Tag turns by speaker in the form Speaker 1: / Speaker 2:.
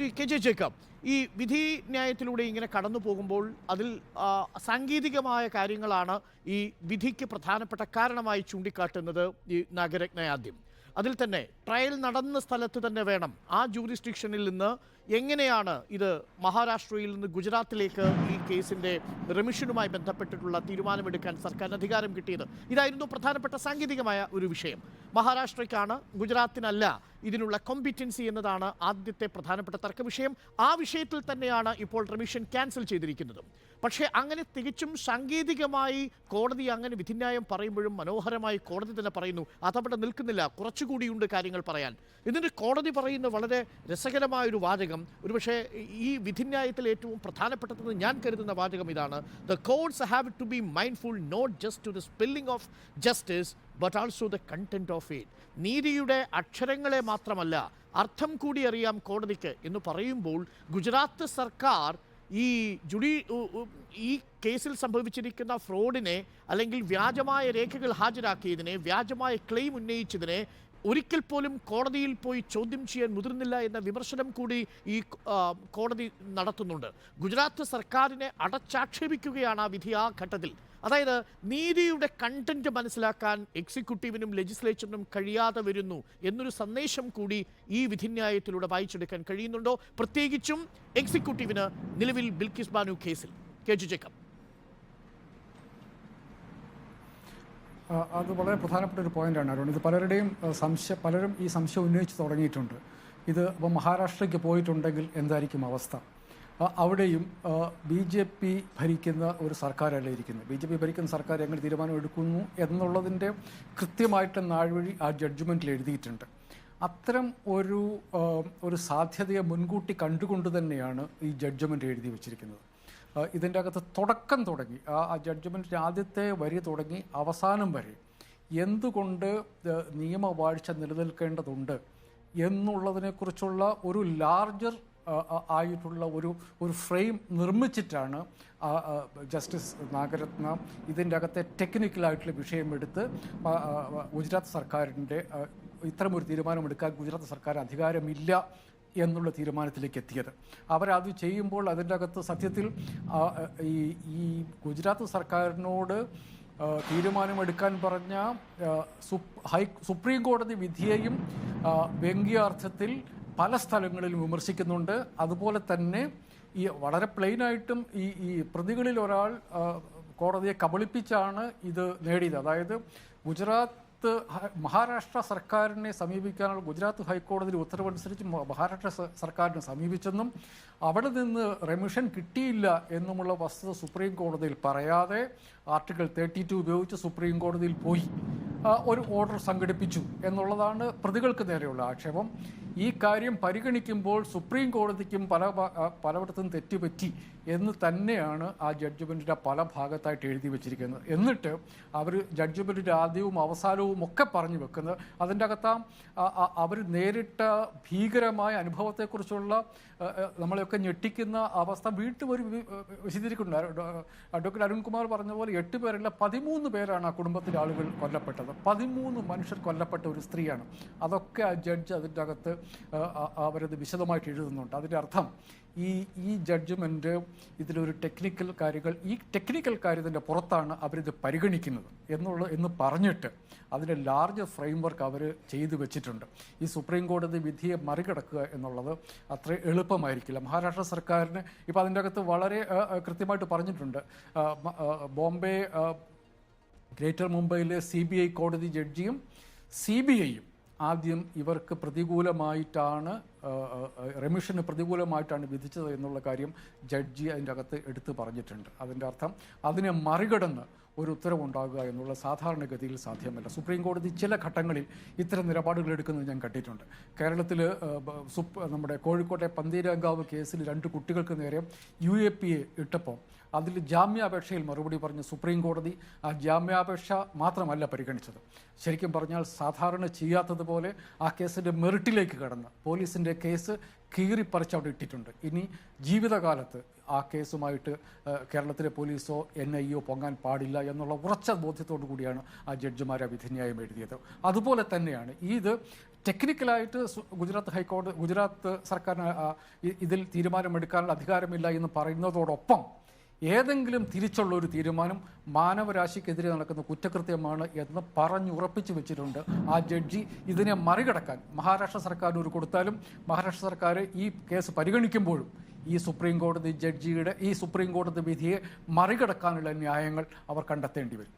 Speaker 1: Shri K J Jacob, ഈ വിധി ന്യായത്തിലൂടെ ഇങ്ങനെ കടന്നു പോകുമ്പോൾ അതിൽ സാങ്കേതികമായ കാര്യങ്ങളാണ് ഈ വിധിക്ക് പ്രധാനപ്പെട്ട കാരണമായി ചൂണ്ടിക്കാട്ടുന്നത് ഈ നാഗരത്നയാദ്യം. അതിൽ തന്നെ ട്രയൽ നടന്ന സ്ഥലത്ത് തന്നെ വേണം ആ ജൂറിസ്ഡിക്ഷനിൽ നിന്ന് എങ്ങനെയാണ് ഇത് മഹാരാഷ്ട്രയിൽ നിന്ന് ഗുജറാത്തിലേക്ക് ഈ കേസിൻ്റെ റിമിഷനുമായി ബന്ധപ്പെട്ടിട്ടുള്ള തീരുമാനമെടുക്കാൻ സർക്കാരിന് അധികാരം കിട്ടിയത്. ഇതായിരുന്നു പ്രധാനപ്പെട്ട സാങ്കേതികമായ ഒരു വിഷയം. മഹാരാഷ്ട്രയ്ക്കാണ്, ഗുജറാത്തിനല്ല ഇതിനുള്ള കോമ്പിറ്റൻസി എന്നതാണ് ആദ്യത്തെ പ്രധാനപ്പെട്ട തർക്ക വിഷയം. ആ വിഷയത്തിൽ തന്നെയാണ് ഇപ്പോൾ റിമിഷൻ ക്യാൻസൽ ചെയ്തിരിക്കുന്നത്. പക്ഷേ അങ്ങനെ തികച്ചും സാങ്കേതികമായി കോടതി അങ്ങനെ വിധിന്യായം പറയുമ്പോഴും മനോഹരമായി കോടതി തന്നെ പറയുന്നു അതവിടെ നിൽക്കുന്നില്ല, കുറച്ചുകൂടിയുണ്ട് കാര്യങ്ങൾ പറയാൻ. ഇതിന് കോടതി പറയുന്ന വളരെ രസകരമായൊരു വാചകം, ഒരുപക്ഷെ ഈ വിധിന്യായത്തിൽ ഏറ്റവും പ്രധാനപ്പെട്ടതെന്ന് ഞാൻ കരുതുന്ന വാചകം ഇതാണ്: the courts have to be mindful not just to the spelling of justice but also the content of it. നീതിയുടെ അക്ഷരങ്ങളെ മാത്രമല്ല അർത്ഥം കൂടി അറിയാം കോടതിക്ക് എന്ന് പറയുമ്പോൾ ഗുജറാത്ത് സർക്കാർ ഈ കേസിൽ സംഭവിച്ചിരിക്കുന്ന ഫ്രോഡിനെ അല്ലെങ്കിൽ വ്യാജമായ രേഖകൾ ഹാജരാക്കിയതിനെ, വ്യാജമായ ക്ലെയിം ഉന്നയിച്ചതിനെ ഒരിക്കൽ പോലും കോടതിയിൽ പോയി ചോദ്യം ചെയ്യാൻ മുതിർന്നില്ല എന്ന വിമർശനം കൂടി ഈ കോടതി നടത്തുന്നുണ്ട്. ഗുജറാത്ത് സർക്കാരിനെ അടച്ചാക്ഷേപിക്കുകയാണ് ആ വിധി ആ ഘട്ടത്തിൽ. അതായത് നീതിയുടെ കണ്ടന്റ് മനസ്സിലാക്കാൻ എക്സിക്യൂട്ടീവിനും ലെജിസ്ലേച്ചറിനും കഴിയാതെ വരുന്നു എന്നൊരു സന്ദേശം കൂടി ഈ വിധിന്യായത്തിലൂടെ വായിച്ചെടുക്കാൻ കഴിയുന്നുണ്ടോ, പ്രത്യേകിച്ചും എക്സിക്യൂട്ടീവിന് നിലവിൽ ബിൽക്കിസ് ബാനു കേസിൽ? K J Jacob.
Speaker 2: അത് വളരെ പ്രധാനപ്പെട്ട ഒരു പോയിന്റാണ് അരുൺ. ഇത് പലരും ഈ സംശയം ഉന്നയിച്ച് തുടങ്ങിയിട്ടുണ്ട്. ഇത് ഇപ്പോൾ മഹാരാഷ്ട്രയ്ക്ക് പോയിട്ടുണ്ടെങ്കിൽ എന്തായിരിക്കും അവസ്ഥ? അവിടെയും BJP ഭരിക്കുന്ന ഒരു സർക്കാരല്ല ഇരിക്കുന്നത്. BJP ഭരിക്കുന്ന സർക്കാർ എങ്ങനെ തീരുമാനം എടുക്കുന്നു എന്നുള്ളതിൻ്റെ കൃത്യമായിട്ട് നാഴ്വഴി ആ ജഡ്ജ്മെൻറ്റിൽ എഴുതിയിട്ടുണ്ട്. അത്തരം ഒരു സാധ്യതയെ മുൻകൂട്ടി കണ്ടുകൊണ്ട് തന്നെയാണ് ഈ ജഡ്ജ്മെൻറ്റ് എഴുതി വച്ചിരിക്കുന്നത്. ഇതിൻ്റെ അകത്ത് തുടക്കം തുടങ്ങി, ആ ജഡ്ജ്മെൻറ്റിൻ്റെ ആദ്യത്തെ വരി തുടങ്ങി അവസാനം വരെ എന്തുകൊണ്ട് നിയമവാഴ്ച നിലനിൽക്കേണ്ടതുണ്ട് എന്നുള്ളതിനെക്കുറിച്ചുള്ള ഒരു ലാർജർ ആയിട്ടുള്ള ഒരു ഫ്രെയിം നിർമ്മിച്ചിട്ടാണ് ജസ്റ്റിസ് നാഗരത്ന ഇതിൻ്റെ അകത്തെ ടെക്നിക്കലായിട്ടുള്ള വിഷയമെടുത്ത് ഗുജറാത്ത് സർക്കാരിൻ്റെ ഇത്തരമൊരു തീരുമാനമെടുക്കാൻ ഗുജറാത്ത് സർക്കാർ അധികാരമില്ല എന്നുള്ള തീരുമാനത്തിലേക്ക് എത്തിയത്. അവരത് ചെയ്യുമ്പോൾ അതിൻ്റെ അകത്ത് സത്യത്തിൽ ഈ ഗുജറാത്ത് സർക്കാരിനോട് തീരുമാനമെടുക്കാൻ പറഞ്ഞ സുപ്രീം കോടതി വിധിയെയും വ്യംഗ്യാർത്ഥത്തിൽ പല സ്ഥലങ്ങളിലും വിമർശിക്കുന്നുണ്ട്. അതുപോലെ തന്നെ ഈ വളരെ പ്ലെയിനായിട്ടും ഈ പ്രതികളിൽ ഒരാൾ കോടതിയെ കബളിപ്പിച്ചാണ് ഇത് നേടിയത്. അതായത് മഹാരാഷ്ട്ര സർക്കാരിനെ സമീപിക്കാനുള്ള ഗുജറാത്ത് ഹൈക്കോടതി ഉത്തരവനുസരിച്ച് മഹാരാഷ്ട്ര സർക്കാരിനെ സമീപിച്ചെന്നും അവിടെ നിന്ന് റെമിഷൻ കിട്ടിയില്ല എന്നുമുള്ള വസ്തുത സുപ്രീം കോടതിയിൽ പറയാതെ ആർട്ടിക്കിൾ 32 ഉപയോഗിച്ച് സുപ്രീം കോടതിയിൽ പോയി ഒരു ഓർഡർ സംഘടിപ്പിച്ചു എന്നുള്ളതാണ് പ്രതികൾക്ക് നേരെയുള്ള ആക്ഷേപം. ഈ കാര്യം പരിഗണിക്കുമ്പോൾ സുപ്രീം കോടതിക്കും പലയിടത്തും തെറ്റുപറ്റി എന്ന് തന്നെയാണ് ആ ജഡ്ജ്മെൻറ്റിൻ്റെ പല ഭാഗത്തായിട്ട് എഴുതി വച്ചിരിക്കുന്നത്. എന്നിട്ട് അവർ ജഡ്ജ്മെൻറ്റിൻ്റെ ആദ്യവും അവസാനവും ഒക്കെ പറഞ്ഞു വെക്കുന്നത് അതിൻ്റെ അകത്താം അവർ നേരിട്ട ഭീകരമായ അനുഭവത്തെക്കുറിച്ചുള്ള നമ്മളെയൊക്കെ ഞെട്ടിക്കുന്ന അവസ്ഥ വീണ്ടും ഒരു വിശദീകരിക്കുന്നുണ്ട്. അഡ്വക്കേറ്റ് അരുൺകുമാർ പറഞ്ഞ പോലെ 8 പേരല്ല 13 പേരാണ് ആ കുടുംബത്തിലെ ആളുകൾ കൊല്ലപ്പെട്ടത്. 13 മനുഷ്യർ കൊല്ലപ്പെട്ട ഒരു സ്ത്രീയാണ്. അതൊക്കെ ആ ജഡ്ജ് അതിൻ്റെ അകത്ത് അവരത് വിശദമായിട്ട് എഴുതുന്നുണ്ട്. അതിൻ്റെ അർത്ഥം ഈ ജഡ്ജ്മെൻറ്റ് ഇതിലൊരു ടെക്നിക്കൽ കാര്യത്തിൻ്റെ പുറത്താണ് അവരിത് പരിഗണിക്കുന്നത് എന്ന് പറഞ്ഞിട്ട് അതിൻ്റെ ലാർജ് ഫ്രെയിംവർക്ക് അവർ ചെയ്തു വെച്ചിട്ടുണ്ട്. ഈ സുപ്രീം കോടതി വിധിയെ മറികടക്കുക എന്നുള്ളത് അത്ര എളുപ്പമായിരിക്കില്ല. മഹാരാഷ്ട്ര സർക്കാരിന് ഇപ്പോൾ അതിൻ്റെ അകത്ത് വളരെ കൃത്യമായിട്ട് പറഞ്ഞിട്ടുണ്ട്. ബോംബെ ഗ്രേറ്റർ മുംബൈയിലെ CBI കോടതി ജഡ്ജിയും CBIയും ആദ്യം ഇവർക്ക് പ്രതികൂലമായിട്ടാണ് റെമിഷന് പ്രതികൂലമായിട്ടാണ് വിധിച്ചത് എന്നുള്ള കാര്യം ജഡ്ജി അതിൻ്റെ അകത്ത് എടുത്തു പറഞ്ഞിട്ടുണ്ട്. അതിൻ്റെ അർത്ഥം അതിനെ മറികടന്ന് ഒരു ഉത്തരവുണ്ടാകുക എന്നുള്ള സാധാരണഗതിയിൽ സാധ്യമല്ല. സുപ്രീം കോടതി ചില ഘട്ടങ്ങളിൽ ഇത്തരം നിലപാടുകൾ എടുക്കുന്നത് ഞാൻ കണ്ടിട്ടുണ്ട്. കേരളത്തിൽ നമ്മുടെ കോഴിക്കോട്ടെ പന്തീരാങ്കാവ് കേസിൽ 2 കുട്ടികൾക്ക് നേരെ UAPA ഇട്ടപ്പോൾ അതിൽ ജാമ്യാപേക്ഷയിൽ മറുപടി പറഞ്ഞ് സുപ്രീം കോടതി ആ ജാമ്യാപേക്ഷ മാത്രമല്ല പരിഗണിച്ചത്. ശരിക്കും പറഞ്ഞാൽ സാധാരണ ചെയ്യാത്തതുപോലെ ആ കേസിൻ്റെ മെറിറ്റിലേക്ക് കടന്ന് പോലീസിൻ്റെ കേസ് കീറിപ്പറിച്ച് അവിടെ ഇട്ടിട്ടുണ്ട്. ഇനി ജീവിതകാലത്ത് ആ കേസുമായിട്ട് കേരളത്തിലെ പോലീസോ NIA പൊങ്ങാൻ പാടില്ല എന്നുള്ള ഉറച്ച ബോധ്യത്തോടു കൂടിയാണ് ആ ജഡ്ജിമാർ ആ വിധിന്യായം എഴുതിയത്. അതുപോലെ തന്നെയാണ് ഇത് ടെക്നിക്കലായിട്ട് ഗുജറാത്ത് സർക്കാരിന് ഇതിൽ തീരുമാനമെടുക്കാനുള്ള അധികാരമില്ല എന്ന് പറയുന്നതോടൊപ്പം ഏതെങ്കിലും തിരിച്ചുള്ള ഒരു തീരുമാനം മാനവരാശിക്കെതിരെ നടക്കുന്ന കുറ്റകൃത്യമാണ് എന്ന് പറഞ്ഞുറപ്പിച്ചു വെച്ചിട്ടുണ്ട് ആ ജഡ്ജി. ഇതിനെ മറികടക്കാൻ മഹാരാഷ്ട്ര സർക്കാരിന് ഒരു കൊടുത്താലും മഹാരാഷ്ട്ര സർക്കാർ ഈ കേസ് പരിഗണിക്കുമ്പോഴും ഈ സുപ്രീം കോടതി വിധിയെ മറികടക്കാനുള്ള ന്യായങ്ങൾ അവർ കണ്ടെത്തേണ്ടി വരും.